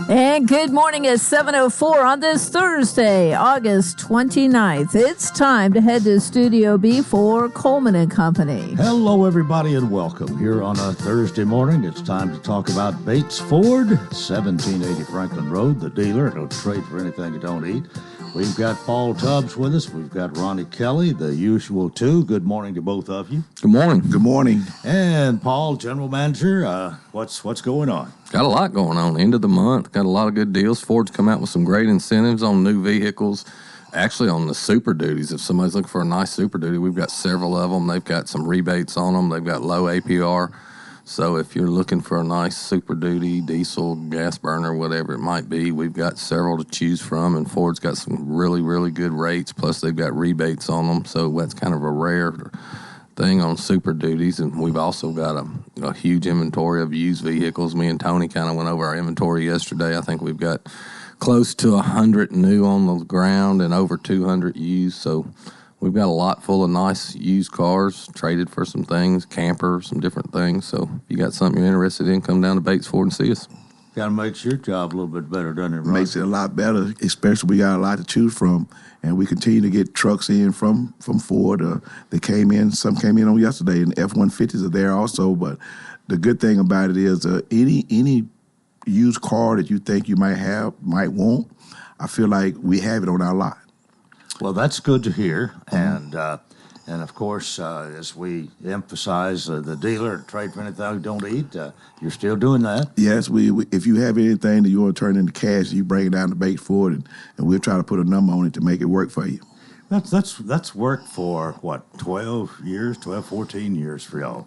And good morning at 7:04 on this Thursday, August 29th. It's time to head to Studio B for Coleman and Company. Hello, everybody, and welcome. Here on a Thursday morning, it's time to talk about Bates Ford, 1780 Franklin Road, the dealer. Don't trade for anything you don't eat. We've got Paul Tubbs with us. We've got Ronnie Kelly, the usual two. Good morning to both of you. Good morning. Good morning. And Paul, General Manager, what's going on? Got a lot going on. End of the month. Got a lot of good deals. Ford's come out with some great incentives on new vehicles. Actually, on the Super Duties. If somebody's looking for a nice Super Duty, we've got several of them. They've got some rebates on them. They've got low APR. So if you're looking for a nice Super Duty, diesel, gas burner, whatever it might be, we've got several to choose from, and Ford's got some really, really good rates, plus they've got rebates on them, so that's kind of a rare thing on Super Duties. And we've also got a huge inventory of used vehicles. Me and Tony kind of went over our inventory yesterday. I think we've got close to 100 new on the ground and over 200 used, so we've got a lot full of nice used cars, traded for some things, camper, some different things. So if you got something you're interested in, come down to Bates Ford and see us. Got to make your job a little bit better, doesn't it, Ron? Makes it a lot better, especially we got a lot to choose from. And we continue to get trucks in from Ford. Some came in on yesterday, and F-150s are there also. But the good thing about it is any used car that you think you might want, I feel like we have it on our lot. Well, that's good to hear, and of course, as we emphasize, the dealer, trade for anything you don't eat, you're still doing that. Yes, we if you have anything that you want to turn into cash, you bring it down to Bates Ford, and we'll try to put a number on it to make it work for you. That's worked for, 14 years for y'all?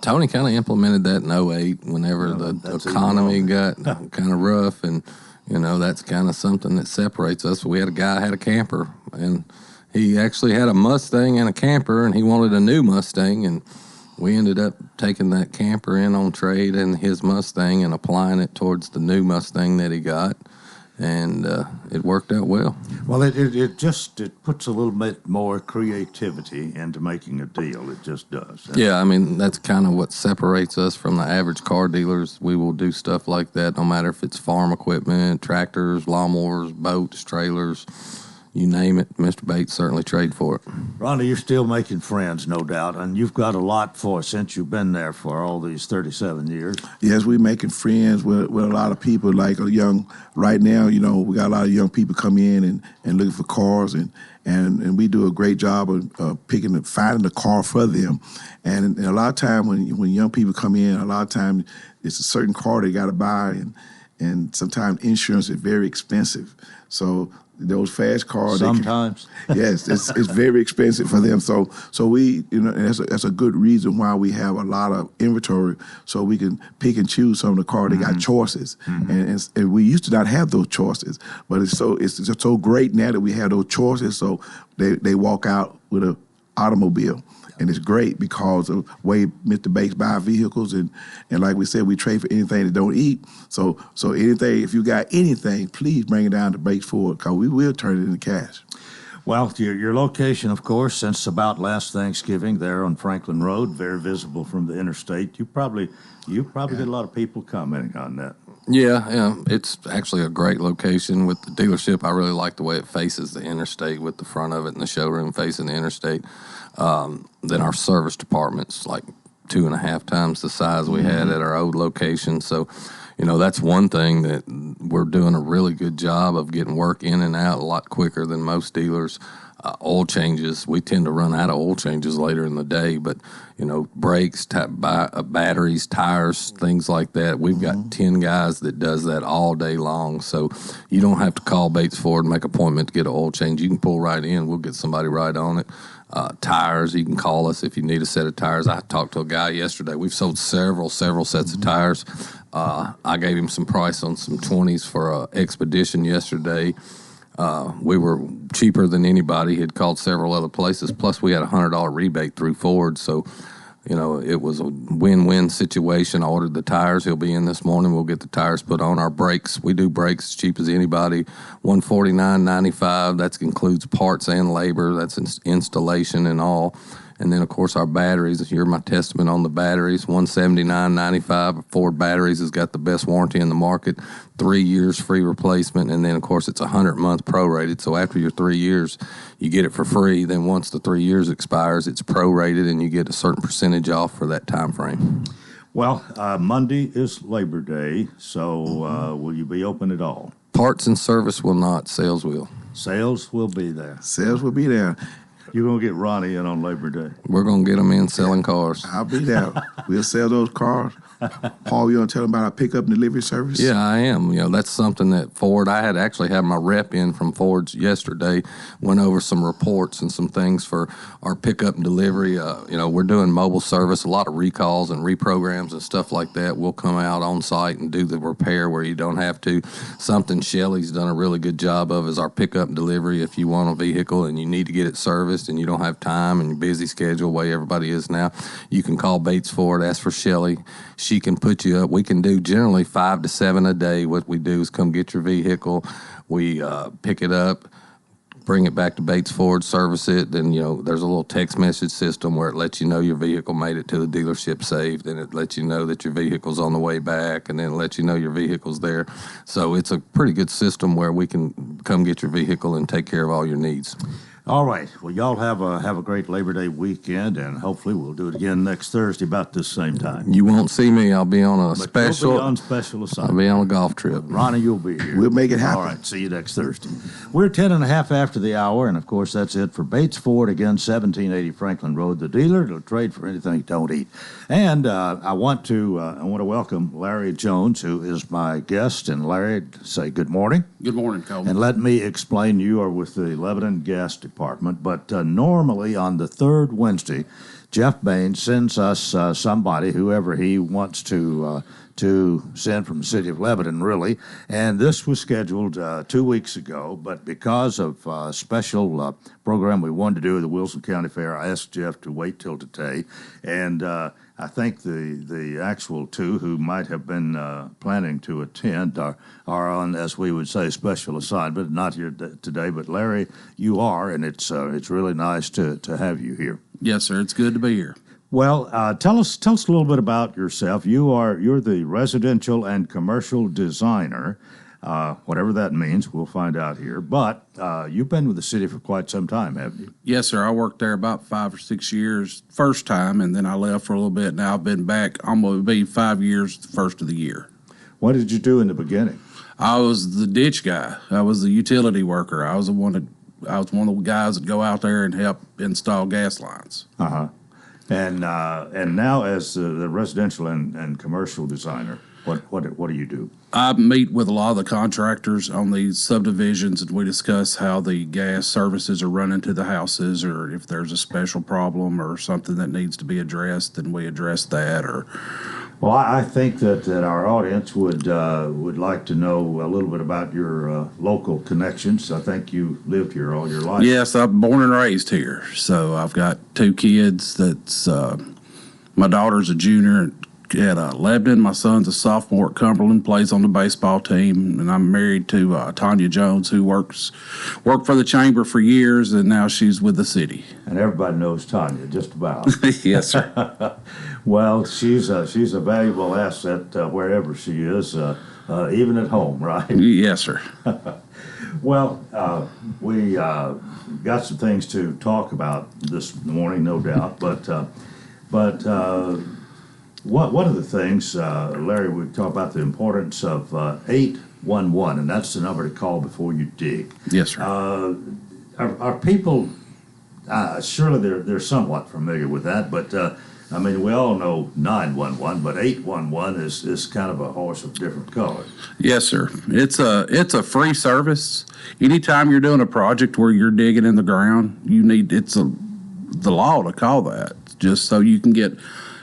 Tony kind of implemented that in 2008 whenever the economy got kind of rough, and that's kind of something that separates us. We had a guy had a camper, and he actually had a Mustang and a camper, and he wanted a new Mustang, and we ended up taking that camper in on trade and his Mustang and applying it towards the new Mustang that he got, and it worked out well. Well, it puts a little bit more creativity into making a deal. It just does. Yeah, I mean, that's kind of what separates us from the average car dealers. We will do stuff like that, no matter if it's farm equipment, tractors, lawnmowers, boats, trailers, you name it. Mr. Bates certainly trade for it. Ronnie, you're still making friends, no doubt, and you've got a lot since you've been there for all these 37 years. Yes, we're making friends with a lot of people. Like right now, we got a lot of young people come in and looking for cars, and we do a great job of finding the car for them. And a lot of time when young people come in, a lot of time it's a certain car they got to buy, and sometimes insurance is very expensive. So those fast cars, sometimes, yes, it's very expensive for them. So we, that's a good reason why we have a lot of inventory, so we can pick and choose some of the cars. They got choices, and we used to not have those choices, but it's just so great now that we have those choices. So they walk out with an automobile. And it's great because of the way Mr. Bates buy vehicles, and like we said, we trade for anything that don't eat. So anything, if you got anything, please bring it down to Bates Ford, because we will turn it into cash. Well, your location, of course, since about last Thanksgiving, there on Franklin Road, very visible from the interstate. You probably get a lot of people commenting on that. Yeah, it's actually a great location with the dealership. I really like the way it faces the interstate with the front of it and the showroom facing the interstate. Then our service department's like 2.5 times the size we had at our old location. So, that's one thing that we're doing a really good job of getting work in and out a lot quicker than most dealers. Oil changes, we tend to run out of oil changes later in the day, but, brakes, batteries, tires, things like that. We've got 10 guys that does that all day long, so you don't have to call Bates Ford and make an appointment to get an oil change. You can pull right in. We'll get somebody right on it. Tires, you can call us if you need a set of tires. I talked to a guy yesterday. We've sold several sets of tires. I gave him some price on some 20s for an Expedition yesterday. We were cheaper than anybody. He had called several other places. Plus, we had a $100 rebate through Ford. So, it was a win-win situation. I ordered the tires. He'll be in this morning. We'll get the tires put on. Our brakes, we do brakes as cheap as anybody. $149.95. That includes parts and labor. That's installation and all. And then, of course, our batteries. You're my testament on the batteries. $179.95. Ford Batteries has got the best warranty in the market. 3 years free replacement. And then, of course, it's 100-month prorated. So after your 3 years, you get it for free. Then once the 3 years expires, it's prorated, and you get a certain percentage off for that time frame. Well, Monday is Labor Day, so will you be open at all? Parts and service will not. Sales will. Sales will be there. Sales will be there. You're going to get Ronnie in on Labor Day. We're going to get them in selling cars. I'll be there. We'll sell those cars. Paul, you want to tell them about our pickup and delivery service? Yeah, I am. You know, that's something that Ford, I had actually had my rep in from Ford's yesterday, went over some reports and some things for our pickup and delivery. You know, we're doing mobile service, a lot of recalls and reprograms and stuff like that. We'll come out on site and do the repair where you don't have to. Something Shelley's done a really good job of is our pickup and delivery. If you want a vehicle and you need to get it serviced and you don't have time and your busy schedule, the way everybody is now, you can call Bates Ford, ask for Shelley. She can put you up. We can do generally 5 to 7 a day. What we do is come get your vehicle. We pick it up, bring it back to Bates Ford, service it. Then, you know, there's a little text message system where it lets you know your vehicle made it to the dealership safe. Then it lets you know that your vehicle's on the way back, and then it lets you know your vehicle's there. So it's a pretty good system where we can come get your vehicle and take care of all your needs. All right. Well, y'all have a great Labor Day weekend, and hopefully we'll do it again next Thursday about this same time. You won't see me. I'll be on a But special. you'll be on special assignment. I'll be on a golf trip. Ronnie, you'll be here. We'll make it happen. All right. See you next Thursday. We're 10 and a half after the hour, and of course that's it for Bates Ford, again, 1780 Franklin Road, the dealer. It'll trade for anything you don't eat. And I want to welcome Larry Jones, who is my guest. And Larry, say good morning. Good morning, Coleman. And let me explain, you are with the Lebanon Gas Department, but normally on the third Wednesday, Jeff Bain sends us somebody, whoever he wants to send from the city of Lebanon, really. And this was scheduled 2 weeks ago, but because of a special program we wanted to do at the Wilson County Fair, I asked Jeff to wait till today. And I think the actual two who might have been planning to attend are on, as we would say, special assignment. Not here today, but Larry, you are, and it's really nice to have you here. Yes, sir. It's good to be here. Well, tell us a little bit about yourself. You're the residential and commercial designer, whatever that means. We'll find out here. But you've been with the city for quite some time, haven't you? Yes, sir. I worked there about 5 or 6 years first time, and then I left for a little bit. Now I've been back almost be 5 years the first of the year. What did you do in the beginning? I was the ditch guy. I was the utility worker. I was one of the guys that go out there and help install gas lines. Uh-huh. And now as the residential and commercial designer, what do you do? I meet with a lot of the contractors on these subdivisions, and we discuss how the gas services are running to the houses, or if there's a special problem or something that needs to be addressed, then we address that. Well, I think that our audience would like to know a little bit about your local connections. I think you lived here all your life. Yes, I'm born and raised here. So I've got 2 kids. That's my daughter's a junior at Lebanon. My son's a sophomore at Cumberland, plays on the baseball team, and I'm married to Tanya Jones, who worked for the chamber for years, and now she's with the city. And everybody knows Tanya, just about. Yes, sir. Well, she's a valuable asset wherever she is, even at home, right? Yes, sir. Well, we got some things to talk about this morning, no doubt. But one of the things, Larry, we talk about the importance of 811, and that's the number to call before you dig. Yes, sir. Are people surely they're somewhat familiar with that, but I mean, we all know 911, but 811 is kind of a horse of different colors. Yes, sir. It's a free service. Anytime you're doing a project where you're digging in the ground, the law to call that, just so you can get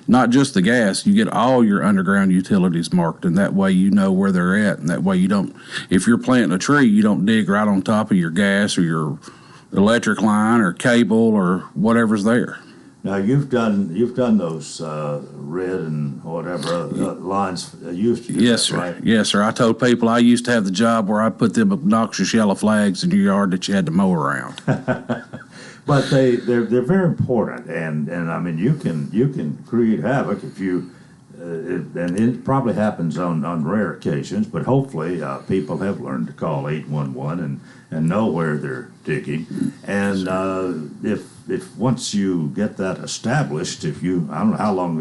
not just the gas, you get all your underground utilities marked, and that way you know where they're at, and that way you don't, if you're planting a tree, you don't dig right on top of your gas or your electric line or cable or whatever's there. Now you've done those red and whatever lines used to. Yes, sir. Right? Yes, sir. I told people I used to have the job where I put them obnoxious yellow flags in your yard that you had to mow around. But they're very important, and I mean you can create havoc if you. And it probably happens on rare occasions, but hopefully people have learned to call 811 and know where they're digging. And if once you get that established, I don't know how long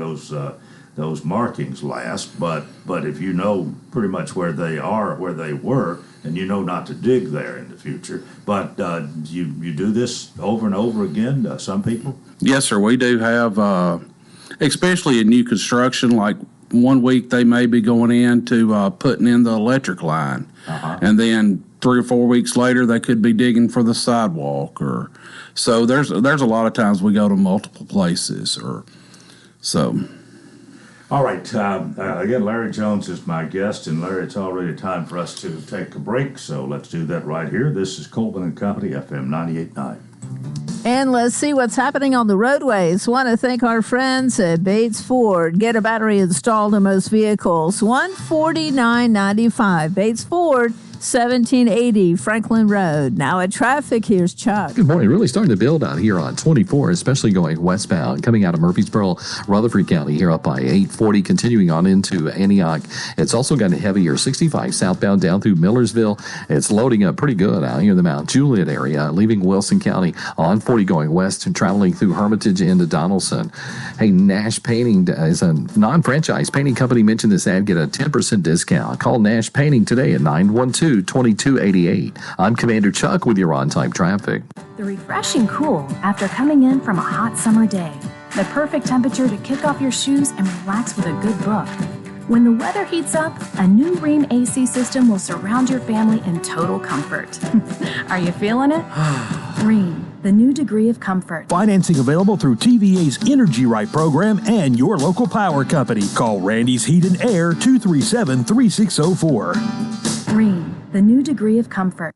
those markings last, but if you know pretty much where they are, where they were, and you know not to dig there in the future. But you do this over and over again, some people? Yes, sir. We do have... especially in new construction, like 1 week they may be going in to putting in the electric line. And then 3 or 4 weeks later they could be digging for the sidewalk. So there's a lot of times we go to multiple places. All right. Again, Larry Jones is my guest, and Larry, it's already time for us to take a break, so let's do that right here. This is Coleman and Company, FM 98.9. And let's see what's happening on the roadways. Want to thank our friends at Bates Ford. Get a battery installed in most vehicles. $149.95. Bates Ford, 1780 Franklin Road. Now at traffic, here's Chuck. Good morning. Really starting to build out here on 24, especially going westbound, coming out of Murfreesboro, Rutherford County, here up by 840, continuing on into Antioch. It's also got a heavier 65 southbound down through Millersville. It's loading up pretty good out here in the Mount Juliet area, leaving Wilson County on 40 going west and traveling through Hermitage into Donaldson. Hey, Nash Painting is a non-franchise painting company. Mention this ad, get a 10% discount. Call Nash Painting today at 912-2288. I'm Commander Chuck with your on-time traffic. The refreshing cool after coming in from a hot summer day. The perfect temperature to kick off your shoes and relax with a good book. When the weather heats up, a new Rheem AC system will surround your family in total comfort. Are you feeling it? Rheem, the new degree of comfort. Financing available through TVA's Energy Right program and your local power company. Call Randy's Heat and Air 237-3604. Rheem, the new degree of comfort.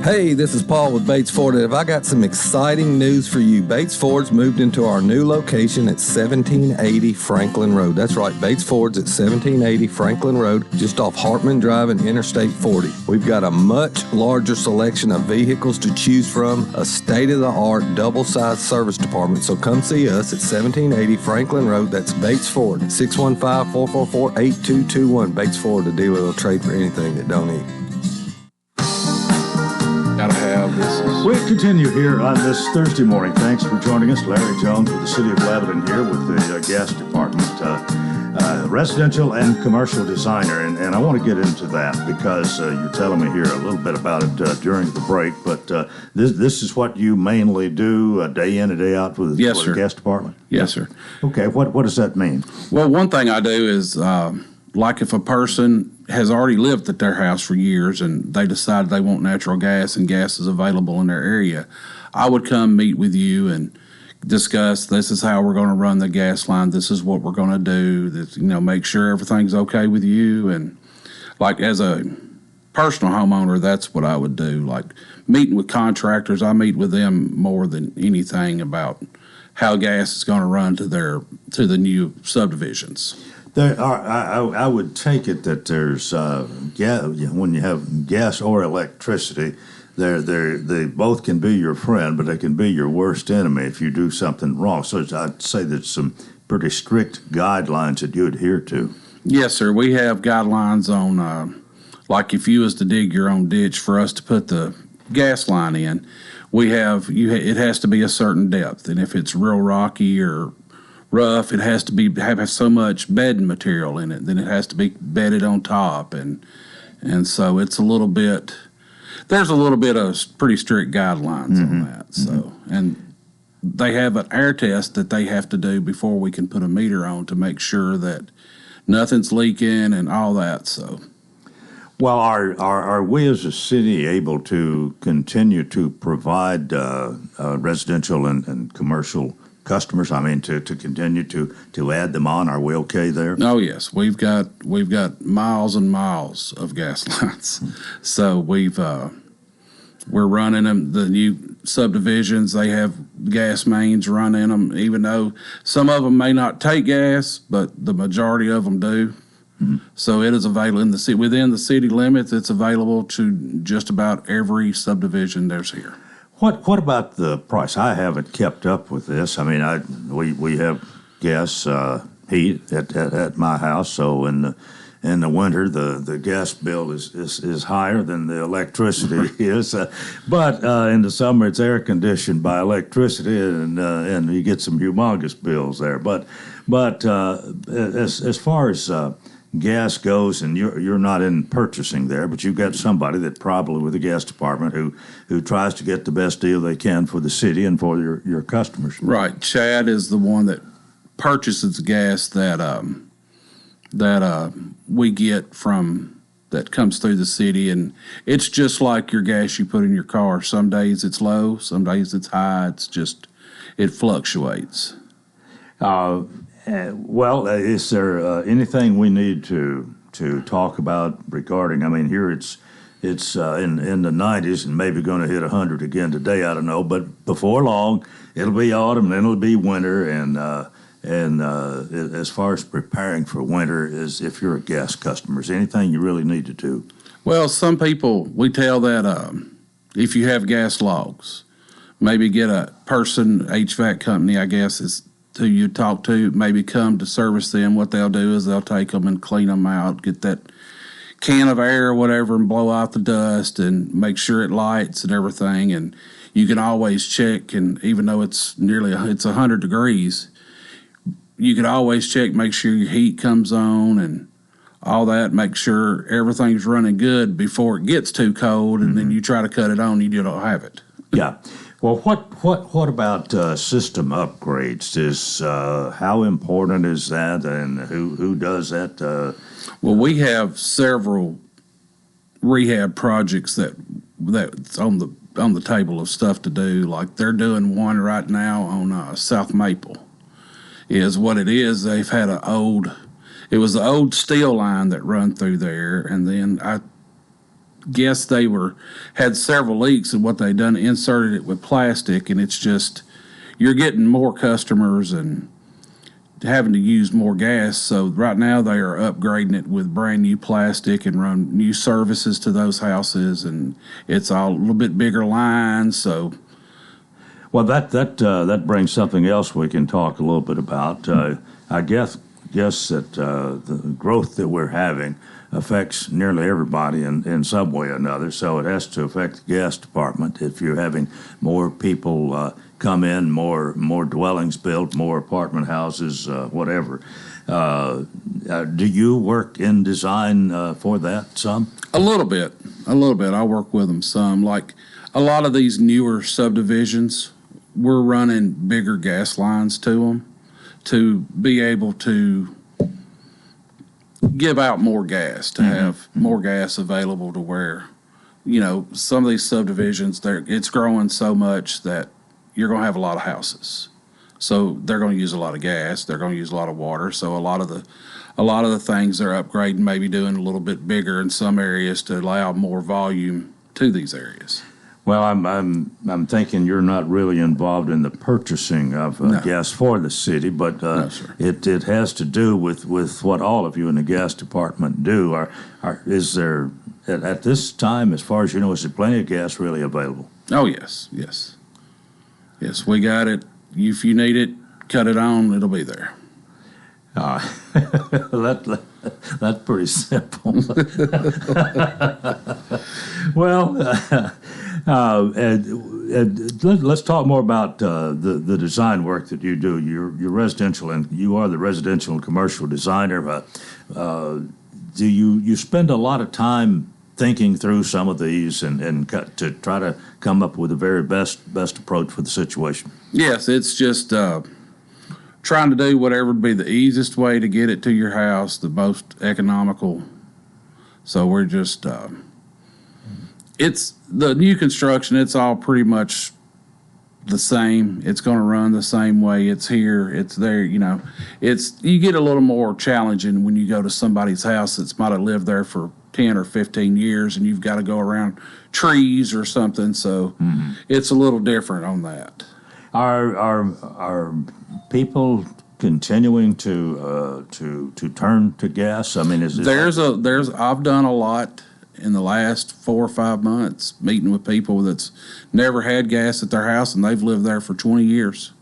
Hey, this is Paul with Bates Ford, and I got some exciting news for you. Bates Ford's moved into our new location at 1780 Franklin Road. That's right, Bates Ford's at 1780 Franklin Road, just off Hartman Drive and Interstate 40. We've got a much larger selection of vehicles to choose from, a state-of-the-art double-sized service department, so come see us at 1780 Franklin Road. That's Bates Ford, 615-444-8221. Bates Ford, the dealer will trade for anything that don't eat. We continue here on this Thursday morning. Thanks for joining us. Larry Jones with the City of Lebanon here with the gas department, residential and commercial designer. And I want to get into that because you're telling me here a little bit about it during the break. But this is what you mainly do day in and day out with the gas department? Yes, sir. Okay. What does that mean? Well, one thing I do is like if a person has already lived at their house for years and they decide they want natural gas and gas is available in their area, I would come meet with you and discuss, this is how we're going to run the gas line, this is what we're going to do, this, make sure everything's okay with you. And like as a personal homeowner, that's what I would do. Like meeting with contractors, I meet with them more than anything about how gas is going to run to the new subdivisions. I would take it that there's when you have gas or electricity, they both can be your friend, but they can be your worst enemy if you do something wrong. So I'd say there's some pretty strict guidelines that you adhere to. Yes, sir. We have guidelines on like if you was to dig your own ditch for us to put the gas line in, it has to be a certain depth, and if it's real rocky or rough, it has to have so much bedding material in it, then it has to be bedded on top, and so it's there's a little bit of pretty strict guidelines on that. So, and they have an air test that they have to do before we can put a meter on to make sure that nothing's leaking and all that. So, well, are we as a city able to continue to provide residential and commercial customers? I mean, to continue to add them on. Are we okay there? Oh yes, we've got miles and miles of gas lines. So we're running them. The new subdivisions, they have gas mains running them. Even though some of them may not take gas, but the majority of them do. Mm-hmm. So it is available in the within the city limits. It's available to just about every subdivision there's here. What about the price? I haven't kept up with this. I mean, we have gas heat at my house, so in the winter the gas bill is higher than the electricity is. But in the summer it's air conditioned by electricity, and you get some humongous bills there. But as far as gas goes, and you're not in purchasing there, but you've got somebody that probably with the gas department who tries to get the best deal they can for the city and for your customers. Right. Chad is the one that purchases gas that we get from that comes through the city, and it's just like your gas you put in your car. Some days it's low, some days it's high. It fluctuates. Well, is there anything we need to talk about regarding? I mean, here it's in the 90s and maybe going to hit 100 again today. I don't know, but before long it'll be autumn, then it'll be winter, and as far as preparing for winter, is if you're a gas customer, is anything you really need to do? Well, some people we tell that if you have gas logs, maybe get a person HVAC company, I guess is who you talk to, maybe come to service them. What they'll do is they'll take them and clean them out, get that can of air or whatever and blow out the dust and make sure it lights and everything. And you can always check, and even though it's 100 degrees, you can always check, make sure your heat comes on and all that, make sure everything's running good before it gets too cold, and then you try to cut it on, you don't have it. Yeah. Well, what about system upgrades? How important is that, and who does that? Well, we have several rehab projects that's on the table of stuff to do. Like they're doing one right now on South Maple. Is what it is. They've had it was the old steel line that run through there, and then I guess they had several leaks, and what they done inserted it with plastic, and it's just you're getting more customers and having to use more gas. So right now they are upgrading it with brand new plastic and run new services to those houses, and it's all a little bit bigger lines. So, well, that brings something else we can talk a little bit about. I guess that the growth that we're having affects nearly everybody in some way or another, so it has to affect the gas department. If you're having more people come in, more dwellings built, more apartment houses, whatever. Do you work in design for that some? A little bit. I work with them some. Like a lot of these newer subdivisions, we're running bigger gas lines to them to be able to give out more gas, to have more gas available to where, some of these subdivisions, it's growing so much that you're going to have a lot of houses. So they're going to use a lot of gas. They're going to use a lot of water. So a lot of the things they're upgrading, maybe doing a little bit bigger in some areas to allow more volume to these areas. Well, I'm thinking you're not really involved in the purchasing of gas for the city, but No, sir. It has to do with what all of you in the gas department do. Is there at this time, as far as you know, is there plenty of gas really available? Oh yes, we got it. If you need it, cut it on. It'll be there. That's pretty simple. Well, let's talk more about the design work that you do. You're residential, and you are the residential and commercial designer. Do you spend a lot of time thinking through some of these and to try to come up with the very best approach for the situation? Yes, it's just trying to do whatever would be the easiest way to get it to your house, the most economical. So we're just, it's the new construction, it's all pretty much the same. It's going to run the same way. It's here, it's there, you get a little more challenging when you go to somebody's house that's might have lived there for 10 or 15 years and you've got to go around trees or something. So it's a little different on that. Are people continuing to turn to gas? I mean, I've done a lot in the last 4 or 5 months, meeting with people that's never had gas at their house and they've lived there for 20 years.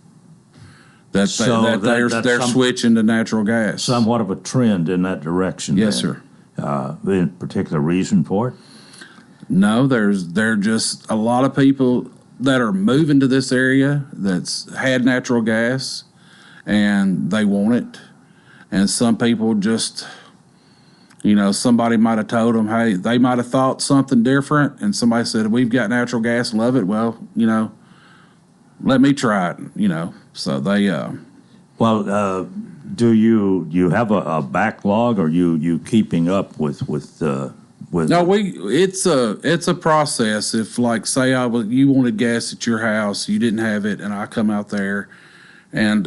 They're switching to natural gas. Somewhat of a trend in that direction. Yes, then. sir. Any particular reason for it? No, there are just a lot of people that are moving to this area that's had natural gas and they want it. And some people just, somebody might have told them, hey, they might have thought something different. And somebody said, we've got natural gas, love it. Well, let me try it, So they. Do you have a backlog? Or you keeping up with? No, it's a process. If say you wanted gas at your house, you didn't have it, and I come out there, and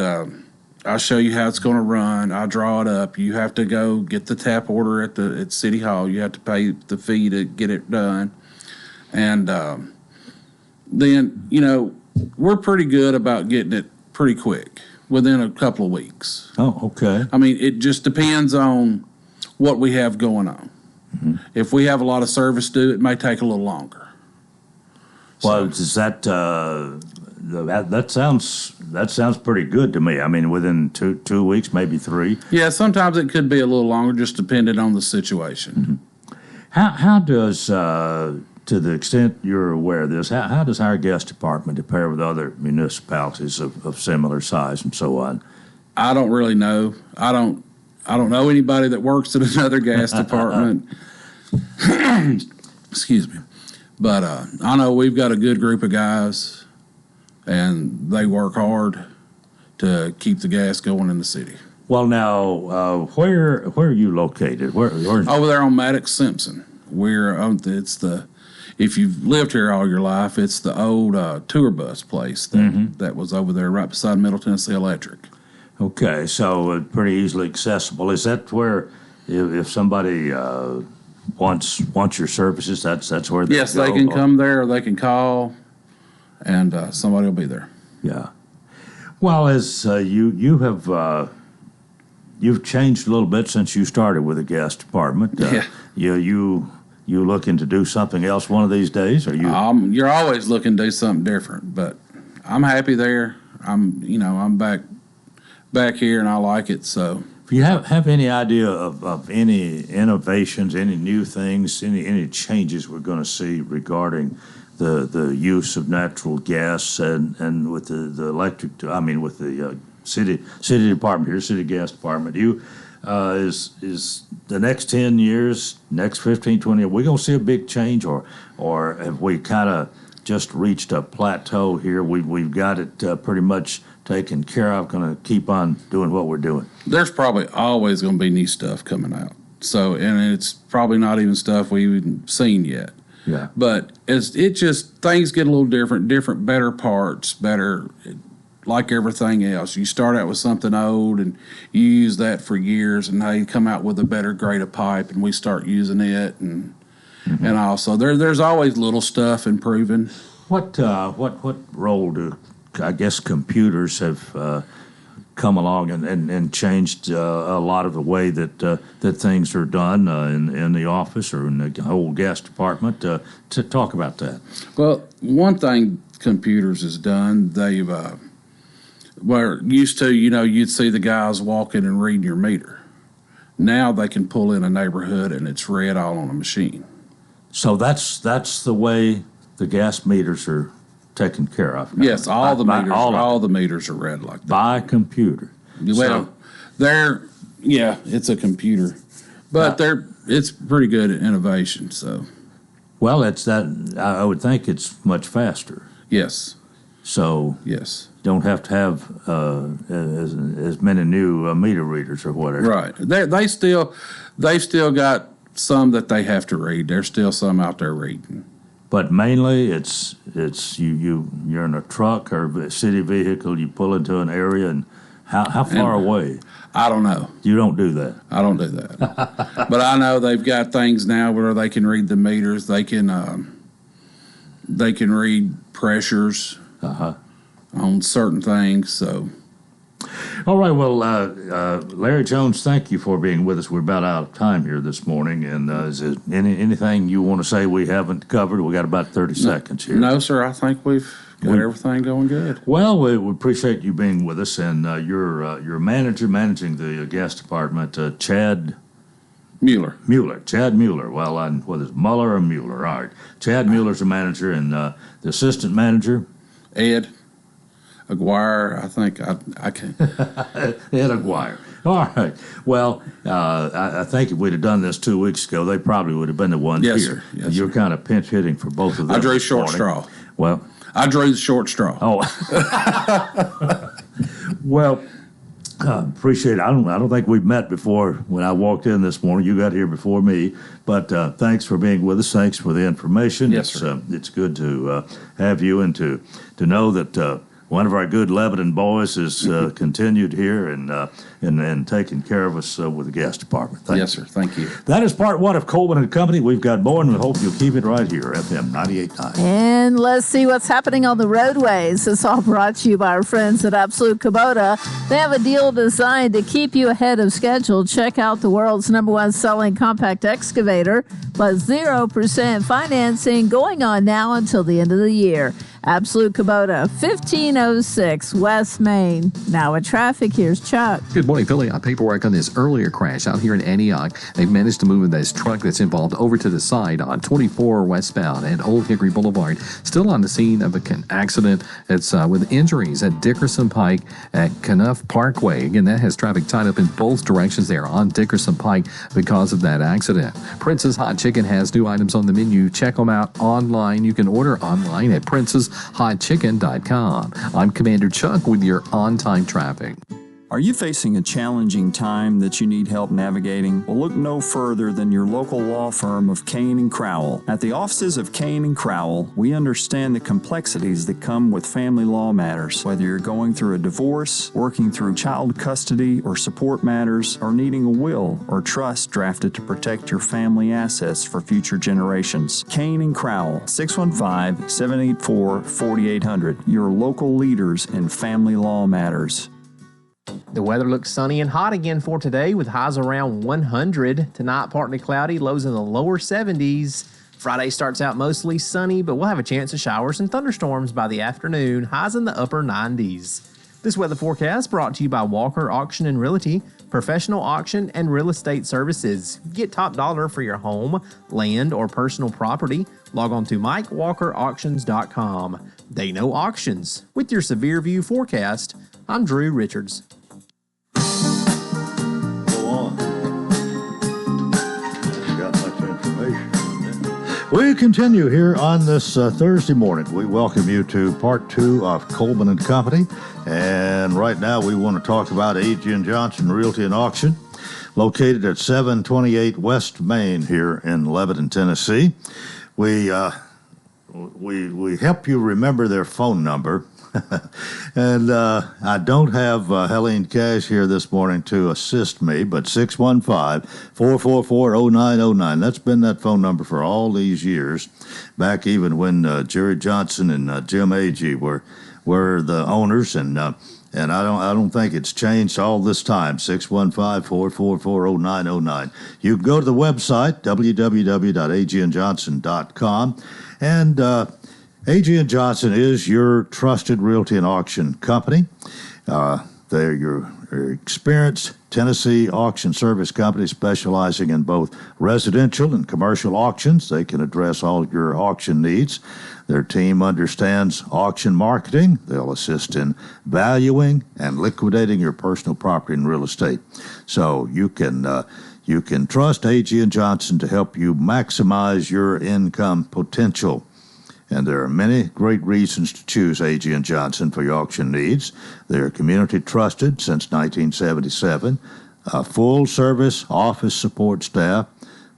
I show you how it's going to run. I draw it up. You have to go get the tap order at City Hall. You have to pay the fee to get it done, and then we're pretty good about getting it pretty quick within a couple of weeks. Oh, okay. I mean, it just depends on what we have going on. Mm-hmm. If we have a lot of service due, it may take a little longer. Well, does that sounds pretty good to me. I mean, within 2 weeks, maybe 3. Yeah, sometimes it could be a little longer, just depending on the situation. Mm-hmm. How does, to the extent you're aware of this, how does our gas department compare with other municipalities of similar size and so on? I don't really know. I don't know anybody that works at another gas department. Excuse me. But I know we've got a good group of guys, and they work hard to keep the gas going in the city. Well, now, where are you located? Over there on Maddox Simpson. If you've lived here all your life, it's the old tour bus place that was over there right beside Middle Tennessee Electric. Okay, so pretty easily accessible. Is that where, if somebody wants your services, that's where they go? Yes, they can come there, or they can call, and somebody will be there. Yeah. Well, as you have, you've changed a little bit since you started with the gas department. You looking to do something else one of these days, or you? You're always looking to do something different, but I'm happy there. I'm back here, and I like it. So, do you have any idea of any innovations, any new things, any changes we're going to see regarding the use of natural gas and with the electric? I mean, with the city department here, city gas department. Is the next 10 years, next 15, 20 years, we going to see a big change, or have we kind of just reached a plateau here? We've got it pretty much taken care of, going to keep on doing what we're doing? There's probably always going to be new stuff coming out. So, and it's probably not even stuff we've even seen yet. Yeah. But it just, things get a little different, better parts, better, like everything else. You start out with something old and you use that for years, and now you come out with a better grade of pipe and we start using it. And also there's always little stuff improving. What role do, I guess, computers have come along and changed a lot of the way that things are done in the office or in the whole gas department? To talk about that. Well, one thing computers has done, they've where used to, you'd see the guys walking and reading your meter. Now they can pull in a neighborhood and it's read all on a machine. So that's the way the gas meters are taken care of now. Yes, all the meters are read like that. By computer. Well, it's a computer. But it's pretty good at innovation, so. Well, I would think it's much faster. Yes. So yes, don't have to have as many new meter readers or whatever. Right. They've still got some that they have to read. There's still some out there reading. But mainly, it's you're in a truck or a city vehicle. You pull into an area, and how far away? I don't know. You don't do that. I don't do that. But I know they've got things now where they can read the meters. They can read pressures on certain things. So All right, well, Larry Jones, thank you for being with us. We're about out of time here this morning, and is there anything you want to say we haven't covered? We got about 30 seconds here. No, sir, I think we've got everything going good. Well, we appreciate you being with us, and your manager managing the gas department, Chad Mueller. Chad Mueller. Well, whether it's Mueller or Mueller, all right. Chad Mueller's the manager, and the assistant manager, Ed Aguirre, I think I can't. Ed Aguirre. All right. Well, I think if we'd have done this 2 weeks ago, they probably would have been the ones Yes, here. sir. Yes, You're sir. kind of pinch hitting for both of them. I drew this short morning. straw. Well, I drew the short straw. oh, well, appreciate it. I don't think we've met before. When I walked in this morning, you got here before me. But thanks for being with us. Thanks for the information. Yes, sir. It's good to have you and to know that one of our good Lebanon boys has continued here and taking care of us with the gas department. Yes, sir. Thank you. That is part one of Coleman and Company. We've got more, and we hope you'll keep it right here, FM 98.9. And let's see what's happening on the roadways. It's all brought to you by our friends at Absolute Kubota. They have a deal designed to keep you ahead of schedule. Check out the world's #1 selling compact excavator, plus 0% financing going on now until the end of the year. Absolute Kubota, 1506 West Main. Now in traffic, here's Chuck. Good morning, filling out paperwork on this earlier crash out here in Antioch. They've managed to move this truck that's involved over to the side on 24 westbound at Old Hickory Boulevard. Still on the scene of an accident. It's with injuries at Dickerson Pike at Knuff Parkway. Again, that has traffic tied up in both directions there on Dickerson Pike because of that accident. Prince's Hot Chicken has new items on the menu. Check them out online. You can order online at princeshotchicken.com. I'm Commander Chuck with your on-time traffic. Are you facing a challenging time that you need help navigating? Well, look no further than your local law firm of Kane and Crowell. At the offices of Kane and Crowell, we understand the complexities that come with family law matters. Whether you're going through a divorce, working through child custody or support matters, or needing a will or trust drafted to protect your family assets for future generations. Kane and Crowell, 615-784-4800. Your local leaders in family law matters. The weather looks sunny and hot again for today with highs around 100. Tonight, partly cloudy, lows in the lower 70s. Friday starts out mostly sunny, but we'll have a chance of showers and thunderstorms by the afternoon, highs in the upper 90s. This weather forecast brought to you by Walker Auction and Realty, professional auction and real estate services. Get top dollar for your home, land, or personal property. Log on to MikeWalkerAuctions.com. They know auctions. With your Severe View forecast, I'm Drew Richards. We continue here on this Thursday morning. We welcome you to part two of Coleman and Company. And right now we want to talk about A.G. & Johnson Realty and Auction, located at 728 West Main here in Lebanon, Tennessee. We help you remember their phone number. And I don't have Helene Cash here this morning to assist me, but 615-444-0909. That's been that phone number for all these years, back even when Jerry Johnson and Jim Agee were the owners, and I don't think it's changed all this time. 615-444-0909. You can go to the website www.agandjohnson.com, and A.G. & Johnson is your trusted realty and auction company. They're your experienced Tennessee auction service company specializing in both residential and commercial auctions. They can address all your auction needs. Their team understands auction marketing. They'll assist in valuing and liquidating your personal property and real estate. So you can trust A.G. & Johnson to help you maximize your income potential. And there are many great reasons to choose A.G. & Johnson for your auction needs. They're community trusted since 1977, a full-service office support staff.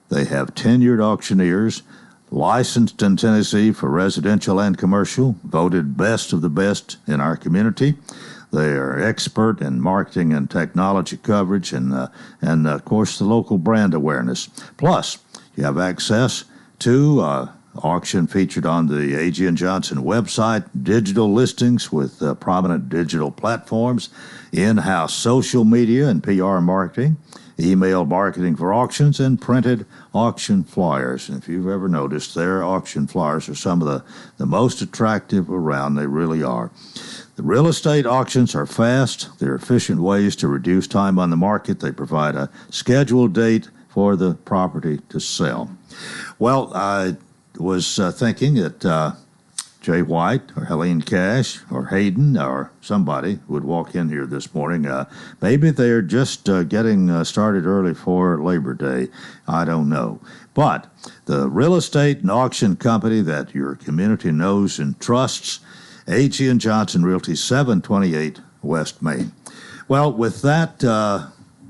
They have tenured auctioneers, licensed in Tennessee for residential and commercial, voted best of the best in our community. They are expert in marketing and technology coverage and of course, the local brand awareness. Plus, you have access to auction featured on the A.G. & Johnson website, digital listings with prominent digital platforms, in-house social media and PR marketing, email marketing for auctions, and printed auction flyers. And if you've ever noticed, their auction flyers are some of the most attractive around. They really are. The real estate auctions are fast. They're efficient ways to reduce time on the market. They provide a scheduled date for the property to sell. Well, I was thinking that Jay White or Helene Cash or Hayden or somebody would walk in here this morning. Maybe they're just getting started early for Labor Day. I don't know. But the real estate and auction company that your community knows and trusts, A.G. & Johnson Realty, 728 West Main. Well, with that,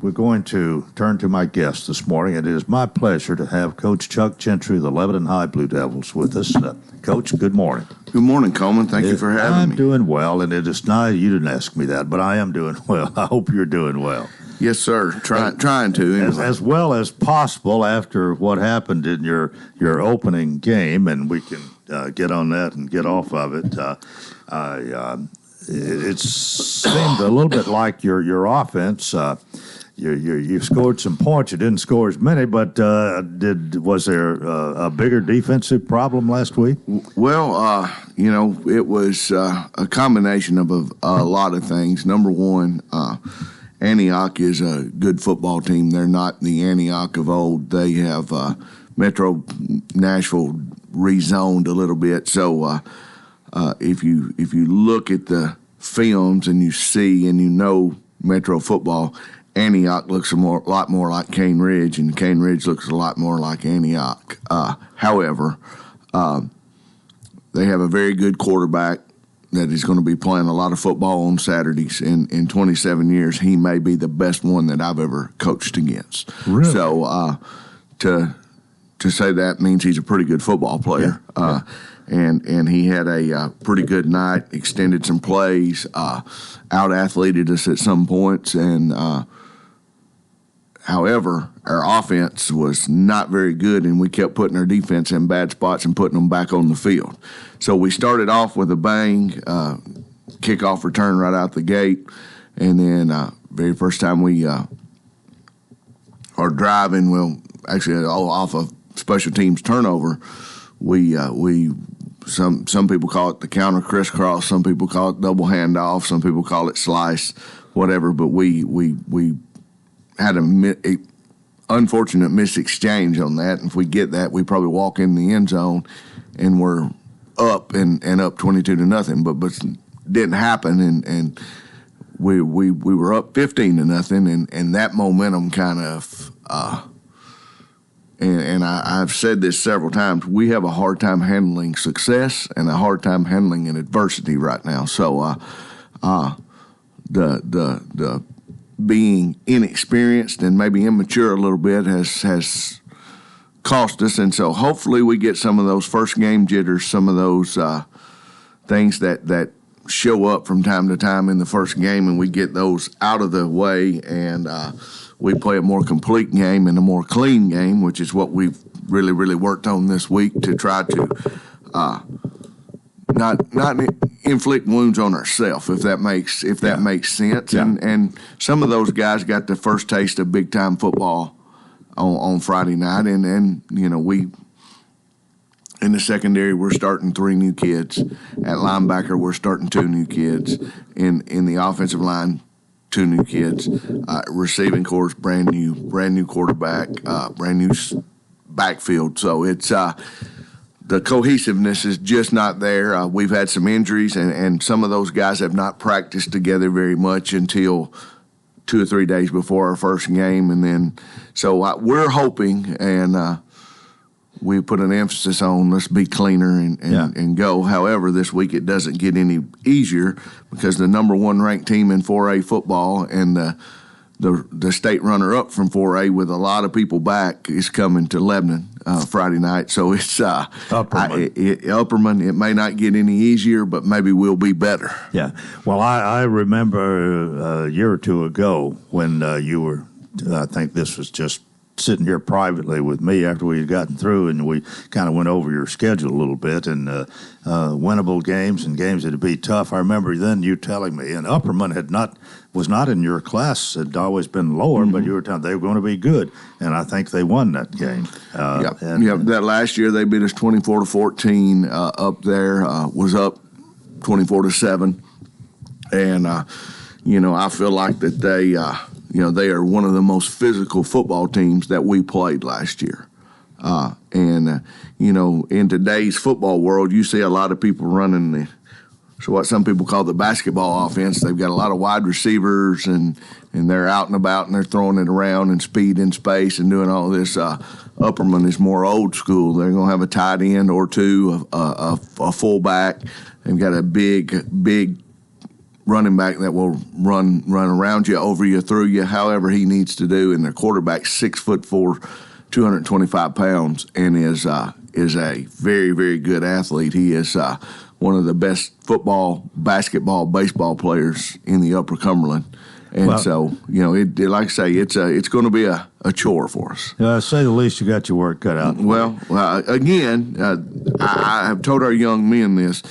we're going to turn to my guest this morning. It is my pleasure to have Coach Chuck Gentry of the Lebanon High Blue Devils with us. Coach, good morning. Good morning, Coleman. Thank you for having me. I'm doing well, and it is nice. You didn't ask me that, but I am doing well. I hope you're doing well. Yes, sir. Trying to. Anyway. As well as possible after what happened in your opening game, and we can get on that and get off of it. It seemed a little bit like your offense. You scored some points. You didn't score as many, but was there a bigger defensive problem last week? Well, it was a combination of a lot of things. Number one, Antioch is a good football team. They're not the Antioch of old. They have Metro Nashville rezoned a little bit. So if you look at the films and you see and you know Metro football, Antioch looks a lot more like Cane Ridge, and Cane Ridge looks a lot more like Antioch. However, they have a very good quarterback that is going to be playing a lot of football on Saturdays. In 27 years, he may be the best one that I've ever coached against. Really? So to say that means he's a pretty good football player. Yeah. And he had a pretty good night, extended some plays, out-athleted us at some points, and however, our offense was not very good, and we kept putting our defense in bad spots and putting them back on the field. So we started off with a bang, kickoff return right out the gate, and then very first time we are driving, well, actually off of special teams turnover, we some people call it the counter crisscross, some people call it double handoff, some people call it slice, whatever. But we had a unfortunate missed exchange on that. And if we get that, we probably walk in the end zone and we're up and up 22-0. But didn't happen, and we were up 15-0, and that momentum kind of. And I've said this several times, we have a hard time handling success and a hard time handling an adversity right now. So the being inexperienced and maybe immature a little bit has cost us. And so hopefully we get some of those first game jitters, some of those things that show up from time to time in the first game, and we get those out of the way, and we play a more complete game and a more clean game, which is what we've really, really worked on this week to try to not inflict wounds on ourselves, if that makes sense. Yeah. And some of those guys got the first taste of big time football on Friday night, and we. In the secondary, we're starting 3 new kids. At linebacker, we're starting 2 new kids. In the offensive line, 2 new kids. Receiving corps, brand new quarterback, brand new backfield. So it's the cohesiveness is just not there. We've had some injuries, and some of those guys have not practiced together very much until 2 or 3 days before our first game, and then so we're hoping and. We put an emphasis on let's be cleaner and go. However, this week it doesn't get any easier because the number 1 ranked team in 4A football and the state runner-up from 4A with a lot of people back is coming to Lebanon Friday night. So it's Upperman. It may not get any easier, but maybe we'll be better. Yeah. Well, I remember a year or two ago when you were, I think this was just sitting here privately with me after we had gotten through, and we kind of went over your schedule a little bit, and winnable games and games that would be tough. I remember then you telling me, and Upperman was not in your class, had always been lower, but you were telling they were going to be good, and I think they won that game. That last year they beat us 24-14 up there, was up 24-7, and I feel like that they are one of the most physical football teams that we played last year. In today's football world, you see a lot of people running what some people call the basketball offense. They've got a lot of wide receivers, and they're out and about, and they're throwing it around and speed in space and doing all this. Upperman is more old school. They're going to have a tight end or two, a fullback. They've got a big running back that will run around you, over you, through you, however he needs to do. And their quarterback, 6'4", 225 pounds, and is a very, very good athlete. He is one of the best football, basketball, baseball players in the Upper Cumberland. And like I say, it's going to be a chore for us. Say the least, you got your work cut out. Well, again, I have told our young men this.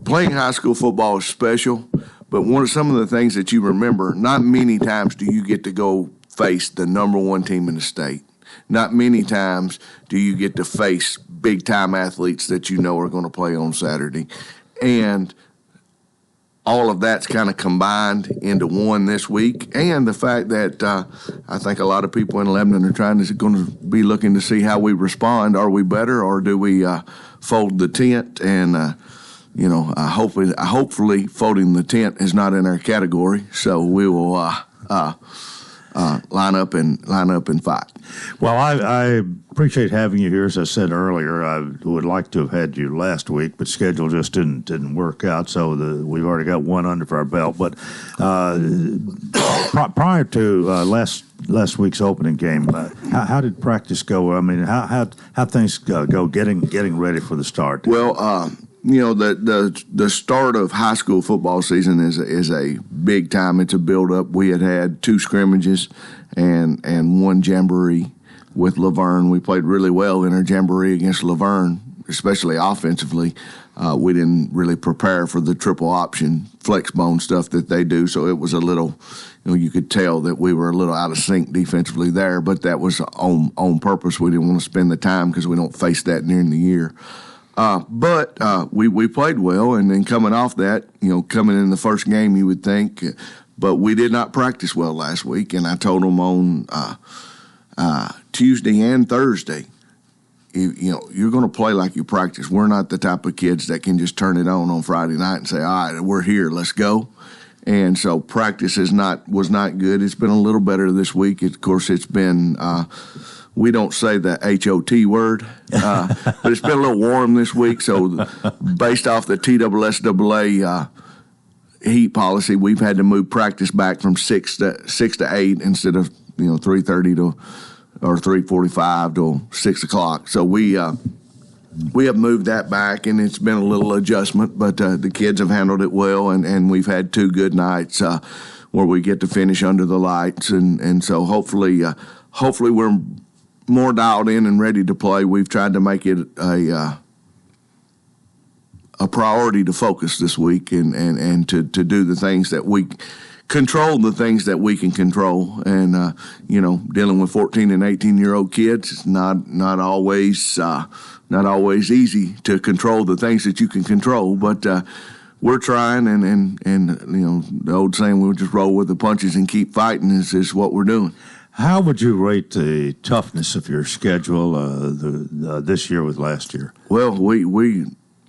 Playing high school football is special, but some of the things that you remember, not many times do you get to go face the number one team in the state. Not many times do you get to face big-time athletes that you know are going to play on Saturday. And all of that's kind of combined into one this week. And the fact that I think a lot of people in Lebanon are going to be looking to see how we respond. Are we better, or do we fold the tent? And hopefully folding the tent is not in our category, so we will line up and fight. Well, I appreciate having you here. As I said earlier, I would like to have had you last week, but schedule just didn't work out. So we've already got one under our belt. But prior to last week's opening game, how did practice go? I mean, how things go getting ready for the start? Well, the start of high school football season is a big time. It's a build up. We had 2 scrimmages and one jamboree with Laverne. We played really well in our jamboree against Laverne, especially offensively. We didn't really prepare for the triple option flex bone stuff that they do, so it was a little, you could tell that we were a little out of sync defensively there, but that was on purpose. We didn't want to spend the time because we don't face that during the year. But we played well, and then coming off that, coming in the first game, you would think, but we did not practice well last week, and I told them on Tuesday and Thursday, you're going to play like you practice. We're not the type of kids that can just turn it on Friday night and say, all right, we're here, let's go. And so practice was not good. It's been a little better this week. Of course, it's been we don't say the HOT word, but it's been a little warm this week. So based off the TSSAA heat policy, we've had to move practice back from 6 to 8 instead of 3:30 or 3:45 to 6 o'clock. So we have moved that back, and it's been a little adjustment, but the kids have handled it well, and we've had 2 good nights where we get to finish under the lights, and so hopefully we're more dialed in and ready to play. We've tried to make it a priority to focus this week and to do the things that we control, the things that we can control. And dealing with 14 and 18-year-old kids, it's not always easy to control the things that you can control, but we're trying, and the old saying, we'll just roll with the punches and keep fighting is what we're doing. How would you rate the toughness of your schedule this year with last year? Well, we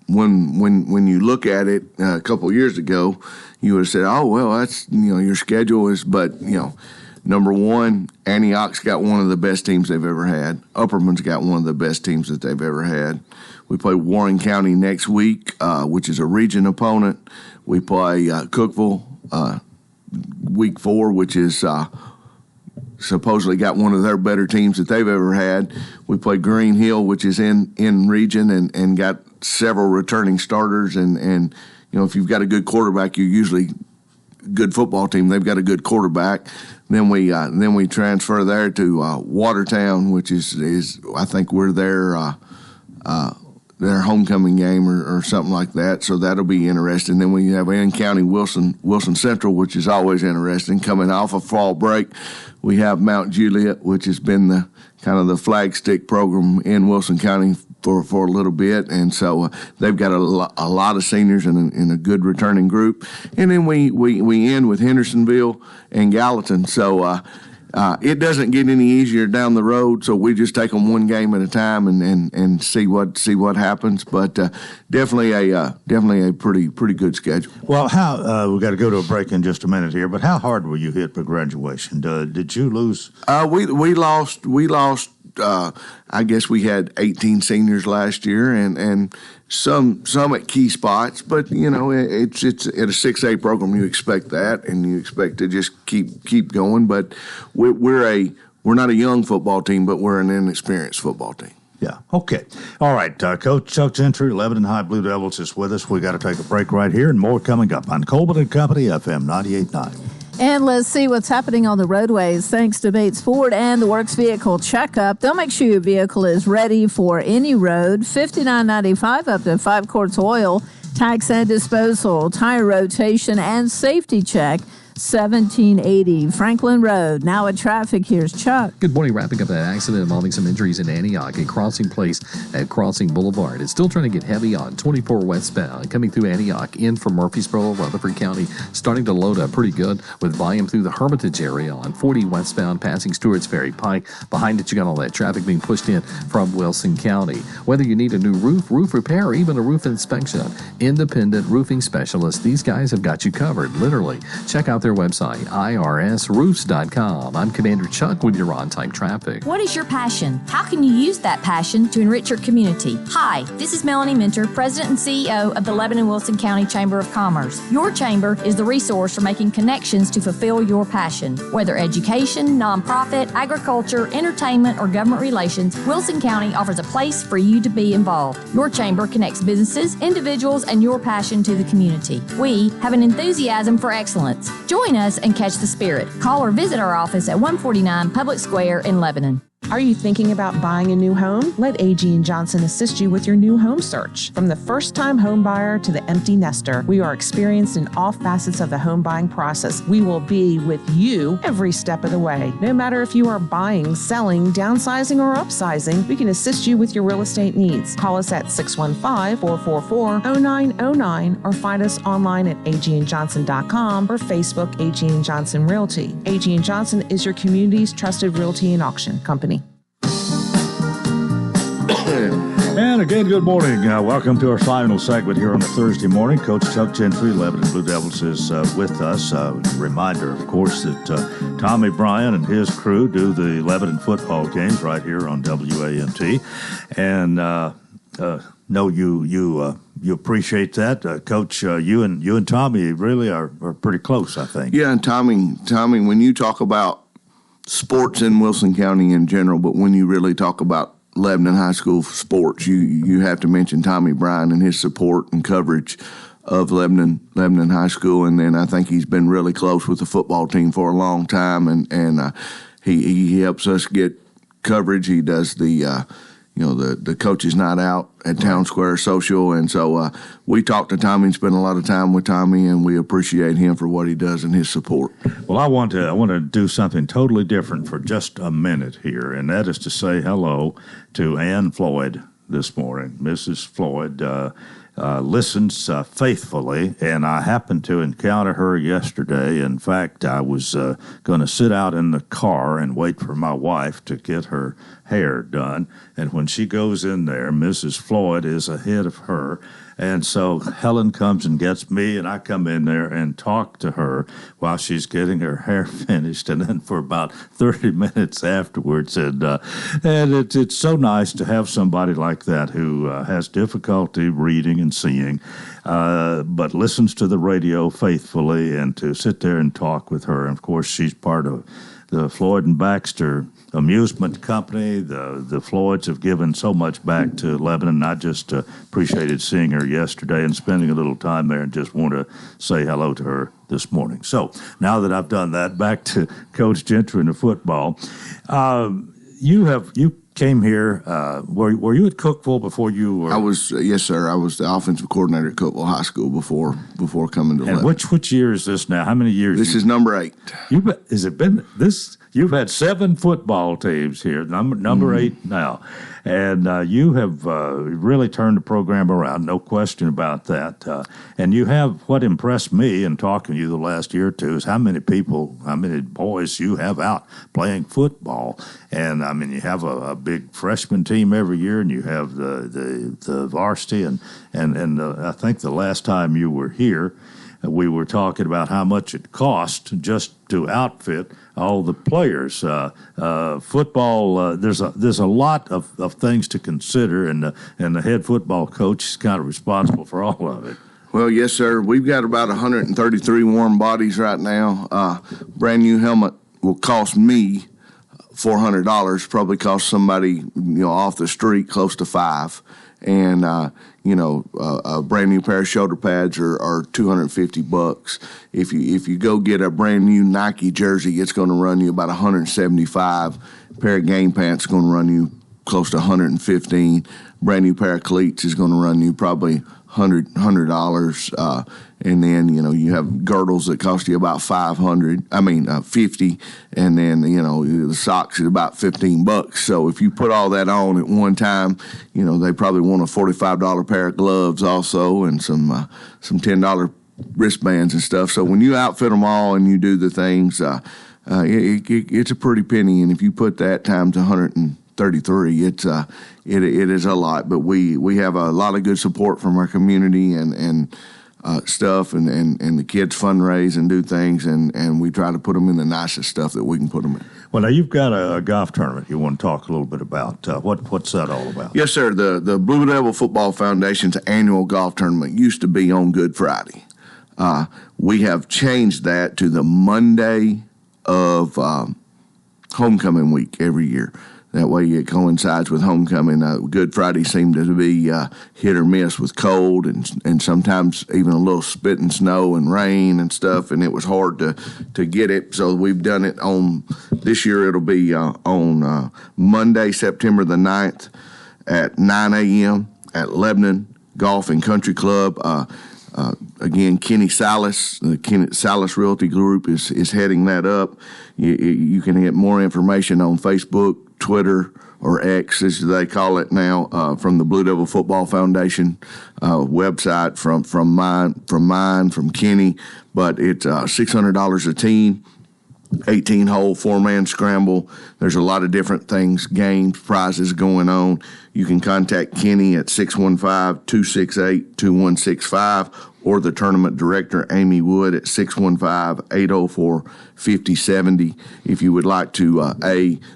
when you look at it a couple of years ago, you would have said, oh, well, that's, your schedule is, but, number one, Antioch's got one of the best teams they've ever had. Upperman's got one of the best teams that they've ever had. We play Warren County next week, which is a region opponent. We play Cookeville week 4, which is supposedly got one of their better teams that they've ever had. We play Green Hill, which is in region and got several returning starters. And if you've got a good quarterback, you're usually a good football team. They've got a good quarterback. then we transfer there to Watertown, which is I think we're their homecoming game or something like that. So that'll be interesting. Then we have in-county Wilson Central, which is always interesting. Coming off of fall break, we have Mount Juliet, which has been the kind of the flagstick program in Wilson County for a little bit, and so they've got a lot of seniors and a good returning group. And then we end with Hendersonville and Gallatin. So it doesn't get any easier down the road. So we just take them one game at a time and see what happens. But definitely a pretty good schedule. Well, we got to go to a break in just a minute here. But how hard were you hit for graduation? Did you lose? We lost. I guess we had 18 seniors last year, and some at key spots. But it's at a 6A program. You expect that, and you expect to just keep going. But we're not a young football team, but we're an inexperienced football team. Yeah. Okay. All right. Coach Chuck Gentry, Lebanon High Blue Devils, is with us. We got to take a break right here, and more coming up on Coleman and Company, FM 98.9. And let's see what's happening on the roadways. Thanks to Bates Ford and the Works Vehicle Checkup. They'll make sure your vehicle is ready for any road. $59.95 up to 5 quarts oil, tax and disposal, tire rotation, and safety check. 1780 Franklin Road. Now at traffic, here's Chuck. Good morning. Wrapping up that accident involving some injuries in Antioch, a crossing place at Crossing Boulevard. It's still trying to get heavy on 24 westbound, coming through Antioch, in from Murfreesboro, Rutherford County, starting to load up pretty good with volume through the Hermitage area on 40 westbound, passing Stewart's Ferry Pike. Behind it, you got all that traffic being pushed in from Wilson County. Whether you need a new roof repair, or even a roof inspection, independent roofing specialists, these guys have got you covered, literally. Check out their website, irsroofs.com. I'm Commander Chuck with your on-time traffic. What is your passion? How can you use that passion to enrich your community? Hi, this is Melanie Minter, President and CEO of the Lebanon-Wilson County Chamber of Commerce. Your chamber is the resource for making connections to fulfill your passion. Whether education, nonprofit, agriculture, entertainment, or government relations, Wilson County offers a place for you to be involved. Your chamber connects businesses, individuals, and your passion to the community. We have an enthusiasm for excellence. Join us and catch the spirit. Call or visit our office at 149 Public Square in Lebanon. Are you thinking about buying a new home? Let A.G. & Johnson assist you with your new home search. From the first-time home buyer to the empty nester, we are experienced in all facets of the home buying process. We will be with you every step of the way. No matter if you are buying, selling, downsizing, or upsizing, we can assist you with your real estate needs. Call us at 615-444-0909 or find us online at agandjohnson.com or Facebook A.G. & Johnson Realty. A.G. & Johnson is your community's trusted realty and auction company. And again, good morning. Welcome to our final segment here on a Thursday morning. Coach Chuck Gentry, Lebanon Blue Devils, is with us. Reminder, of course, that Tommy Bryan and his crew do the Lebanon football games right here on WAMT. And know you appreciate that, Coach. You and Tommy really are pretty close, I think. Yeah, and Tommy, when you talk about sports in Wilson County in general, but when you really talk about Lebanon High School sports, you have to mention Tommy Bryan and his support and coverage of Lebanon High School. And then I think he's been really close with the football team for a long time, and he helps us get coverage. He does the Coach's Night Out at Town Square Social. And so we talk to Tommy and spend a lot of time with Tommy, and we appreciate him for what he does and his support. Well, I want to do something totally different for just a minute here, and that is to say hello to Ann Floyd this morning. Mrs. Floyd listens faithfully, and I happened to encounter her yesterday. In fact, I was going to sit out in the car and wait for my wife to get her hair done, and when she goes in there, Mrs. Floyd is ahead of her. And so Helen comes and gets me, and I come in there and talk to her while she's getting her hair finished, and then for about 30 minutes afterwards. And it's so nice to have somebody like that who has difficulty reading and seeing, but listens to the radio faithfully, and to sit there and talk with her. And of course, she's part of the Floyd and Baxter amusement company. The Floyds have given so much back to Lebanon. I just appreciated seeing her yesterday and spending a little time there, and just want to say hello to her this morning. So now that I've done that, back to Coach Gentry and the football. You came here. Were you at Cookeville before you were? I was, yes, sir. I was the offensive coordinator at Cookeville High School before coming to Lebanon. Which year is this now? How many years? This is number 8. Has it been this? You've had 7 football teams here. Number 8 now, and you have really turned the program around. No question about that. And you have, what impressed me in talking to you the last year or two is how many boys you have out playing football. And I mean, you have a big freshman team every year, and you have the varsity, and I think the last time you were here, we were talking about how much it cost just to outfit all the players. Football, there's a lot of things to consider, and the head football coach is kind of responsible for all of it. Well, yes, sir. We've got about 133 warm bodies right now. Brand new helmet will cost me $400. Probably cost somebody off the street close to $5. And a brand new pair of shoulder pads are $250. If you go get a brand new Nike jersey, it's going to run you about $175. A pair of game pants is going to run you close to $115. Brand new pair of cleats is going to run you probably $100. And then, you have girdles that cost you about $50. And then, the socks is about $15. So if you put all that on at one time, they probably want a $45 pair of gloves also, and some $10 wristbands and stuff. So when you outfit them all and you do the things, it's a pretty penny. And if you put that times 133, it is a lot. But we have a lot of good support from our community and stuff, and the kids fundraise and do things, and we try to put them in the nicest stuff that we can put them in. Well, now you've got a golf tournament you want to talk a little bit about. What's that all about? Yes, sir. The Blue Devil Football Foundation's annual golf tournament used to be on Good Friday. We have changed that to the Monday of homecoming week every year. That way it coincides with homecoming. Good Friday seemed to be hit or miss with cold and sometimes even a little spit and snow and rain and stuff, and it was hard to get it. So we've done it on, this year it'll be on Monday, September the 9th at 9 a.m. at Lebanon Golf and Country Club. Again, Kenny Salas, the Salas Realty Group is heading that up. You can get more information on Facebook, Twitter, or X, as they call it now, from the Blue Devil Football Foundation website, from Kenny. But it's $600 a team, 18-hole, 4-man scramble. There's a lot of different things, games, prizes going on. You can contact Kenny at 615-268-2165 or the tournament director, Amy Wood, at 615-804-5070. If you would like to,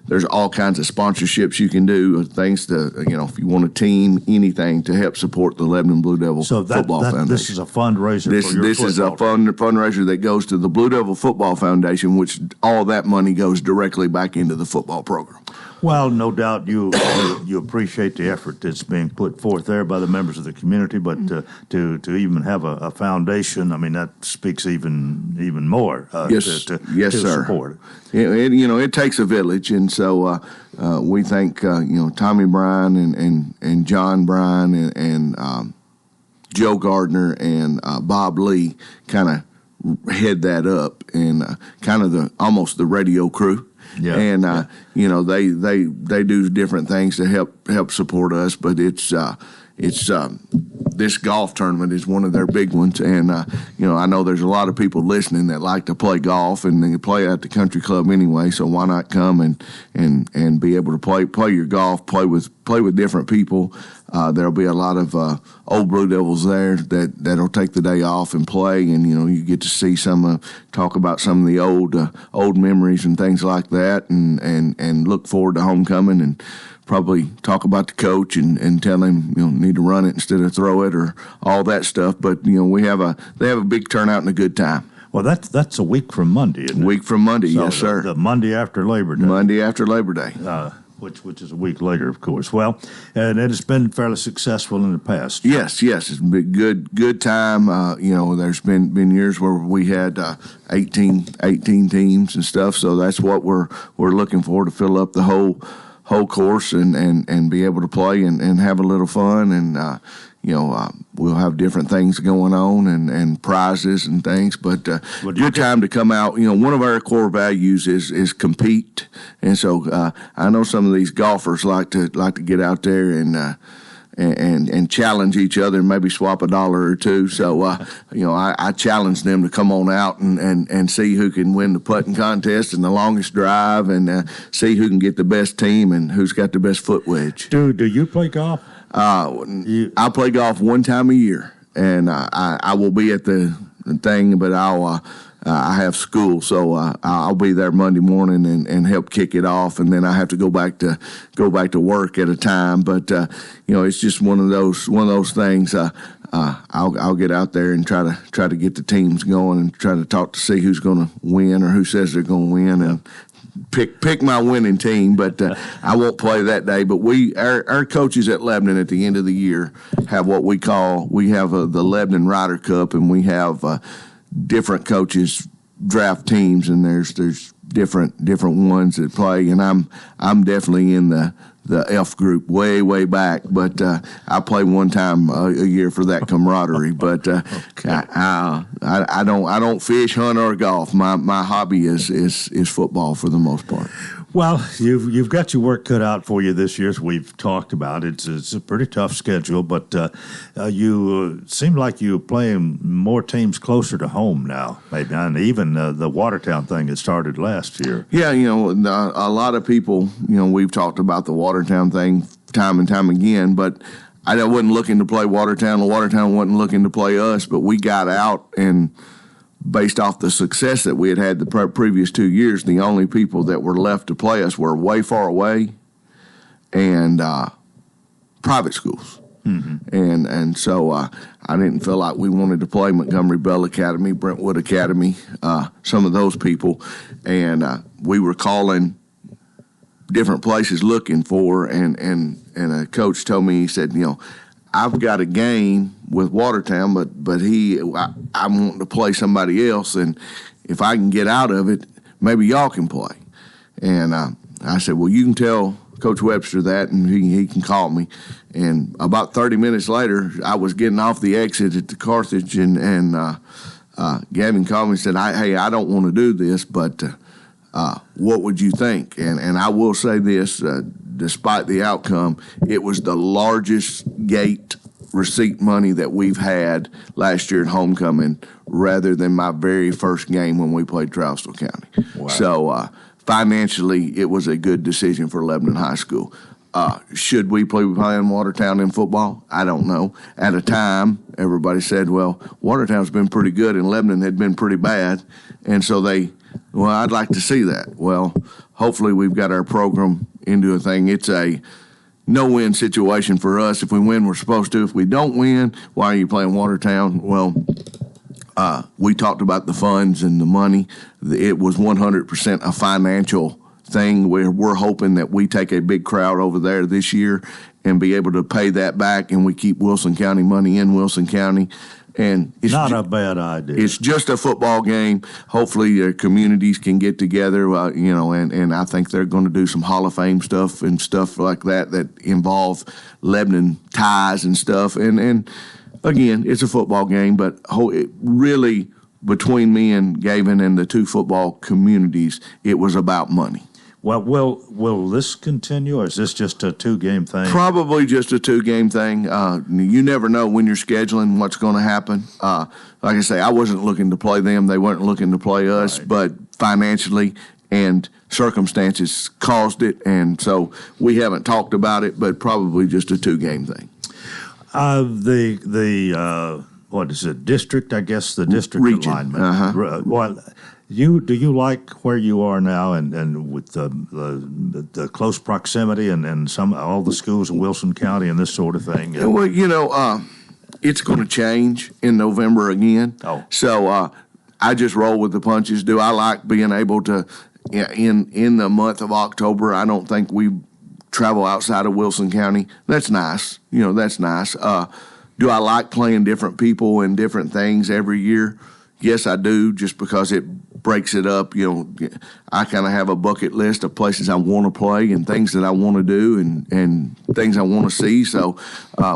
there's all kinds of sponsorships you can do, things to, if you want a team, anything to help support the Lebanon Blue Devil Football Foundation. This is a fundraiser for your This is a fundraiser that goes to the Blue Devil Football Foundation, which all that money goes directly back into the football program. Well, no doubt you appreciate the effort that's being put forth there by the members of the community, but to even have a foundation, I mean, that speaks even more yes, to sir. Support it. It takes a village, and so we thank Tommy Bryan and John Bryan and Joe Gardner and Bob Lee kind of head that up, and kind of almost the radio crew. Yeah. And they do different things to help support us, but it's this golf tournament is one of their big ones, and I know there's a lot of people listening that like to play golf, and they play at the country club anyway. So why not come and be able to play your golf, play with different people. There'll be a lot of old Blue Devils there that'll take the day off and play, and you get to see talk about some of the old memories and things like that, and look forward to homecoming and probably talk about the coach and tell him need to run it instead of throw it or all that stuff. But they have a big turnout and a good time. Well, that's a week from Monday, isn't it? Week from Monday, So yes, sir. The Monday after Labor Day. Monday after Labor Day. Which is a week later, of course. Well, and it has been fairly successful in the past. Yes, it's been good time. There's been years where we had 18 teams and stuff. So that's what we're looking for, to fill up the whole course and be able to play and have a little fun. And we'll have different things going on and prizes and things, but good time to come out. One of our core values is compete, and so I know some of these golfers like to get out there and challenge each other and maybe swap $1 or $2. So I challenge them to come on out and see who can win the putting contest and the longest drive, and see who can get the best team and who's got the best foot wedge. Do you play golf? I play golf one time a year, and I will be at the thing, but I have school, so I'll be there Monday morning and help kick it off, and then I have to go back to work at a time. But it's just one of those things. I'll get out there and try to get the teams going and try to talk to see who's going to win or who says they're going to win, and pick my winning team, but I won't play that day. But our coaches at Lebanon at the end of the year have what we have the Lebanon Ryder Cup, and we have different coaches draft teams, and there's different ones that play, and I'm definitely in the F group way back, but I play one time a year for that camaraderie. But I don't fish, hunt, or golf. My hobby is football for the most part. Well, you've got your work cut out for you this year, as we've talked about. It's a pretty tough schedule, but you seem like you're playing more teams closer to home now, maybe, and even the Watertown thing that started last year. Yeah, a lot of people, we've talked about the Watertown thing time and time again, but I wasn't looking to play Watertown. Watertown wasn't looking to play us, but we got out, and based off the success that we had the previous 2 years, the only people that were left to play us were way far away and private schools. Mm-hmm. And so I didn't feel like we wanted to play Montgomery Bell Academy, Brentwood Academy, some of those people. And we were calling different places looking for, and a coach told me, he said, I've got a game with Watertown, but I'm wanting to play somebody else, and if I can get out of it, maybe y'all can play. And I said, well, you can tell Coach Webster that, and he can call me. And about 30 minutes later, I was getting off the exit at the Carthage, and Gavin called me and said, hey, I don't want to do this, but what would you think? And I will say this, despite the outcome, it was the largest gate receipt money that we've had last year at homecoming, rather than my very first game when we played Trousdale County. Wow. So financially, it was a good decision for Lebanon High School. Should we play in Watertown in football? I don't know. At a time, everybody said, well, Watertown's been pretty good and Lebanon had been pretty bad, and so I'd like to see that. Well, hopefully we've got our program into a thing. It's a no-win situation for us. If we win, we're supposed to. If we don't win, why are you playing Watertown? Well, we talked about the funds and the money. It was 100% a financial thing where we're hoping that we take a big crowd over there this year and be able to pay that back, and we keep Wilson County money in Wilson County. And it's not a bad idea. It's just a football game. Hopefully, communities can get together, and I think they're going to do some Hall of Fame stuff and stuff like that involve Lebanon ties and stuff. And again, it's a football game, but it really, between me and Gavin and the two football communities, it was about money. Well, will this continue, or is this just a 2-game thing? Probably just a 2-game thing. You never know when you're scheduling what's going to happen. Like I say, I wasn't looking to play them. They weren't looking to play us, right. But financially and circumstances caused it, and so we haven't talked about it, but probably just a 2-game thing. What is it, district, I guess, the district region alignment. Uh-huh. Well, do you like where you are now, and with the close proximity and all the schools in Wilson County and this sort of thing? Well, it's going to change in November again. Oh. So I just roll with the punches. Do I like being able to, in the month of October, I don't think we travel outside of Wilson County. That's nice. That's nice. Do I like playing different people and different things every year? Yes, I do, just because it breaks it up. I kind of have a bucket list of places I want to play and things that I want to do and things I want to see. So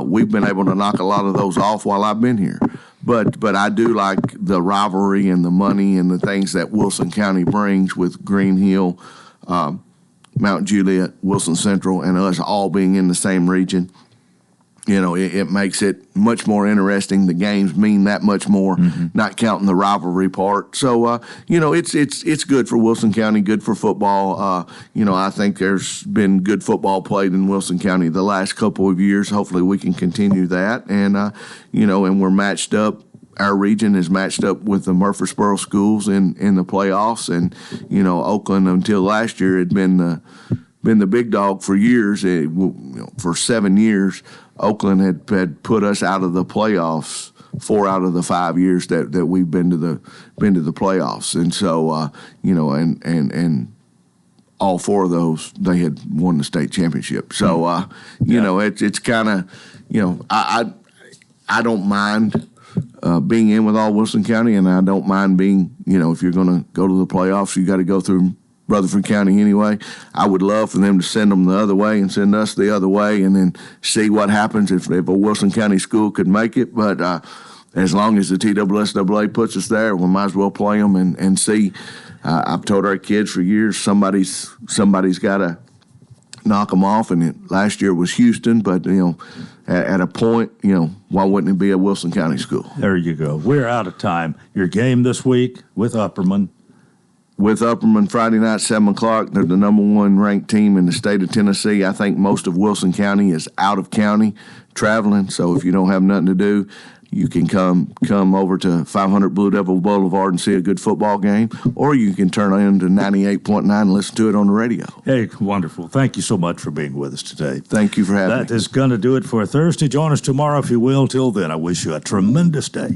we've been able to knock a lot of those off while I've been here. But I do like the rivalry and the money and the things that Wilson County brings with Green Hill, Mount Juliet, Wilson Central, and us all being in the same region. It makes it much more interesting. The games mean that much more, not counting the rivalry part. So, it's good for Wilson County, good for football. I think there's been good football played in Wilson County the last couple of years. Hopefully we can continue that. And, and we're matched up. Our region is matched up with the Murfreesboro schools in the playoffs. And, Oakland until last year had been the big dog for years, for 7 years. Oakland had put us out of the playoffs 4 out of the 5 years that we've been to the playoffs, and so and all 4 of those they had won the state championship. So it's kind of I don't mind being in with all Wilson County, and I don't mind being if you're going to go to the playoffs, you got to go through Rutherford County anyway. I would love for them to send them the other way and send us the other way, and then see what happens if a Wilson County school could make it. But as long as the TSSAA puts us there, we might as well play them and see. I've told our kids for years somebody's got to knock them off, and last year was Houston. But at a point, why wouldn't it be a Wilson County school? There you go. We're out of time. Your game this week with Upperman. With Upperman Friday night, 7 o'clock. They're the number 1 ranked team in the state of Tennessee. I think most of Wilson County is out of county traveling, so if you don't have nothing to do, you can come over to 500 Blue Devil Boulevard and see a good football game, or you can turn in to 98.9 and listen to it on the radio. Hey, wonderful. Thank you so much for being with us today. Thank you for having me. That is going to do it for Thursday. Join us tomorrow if you will. Till then, I wish you a tremendous day.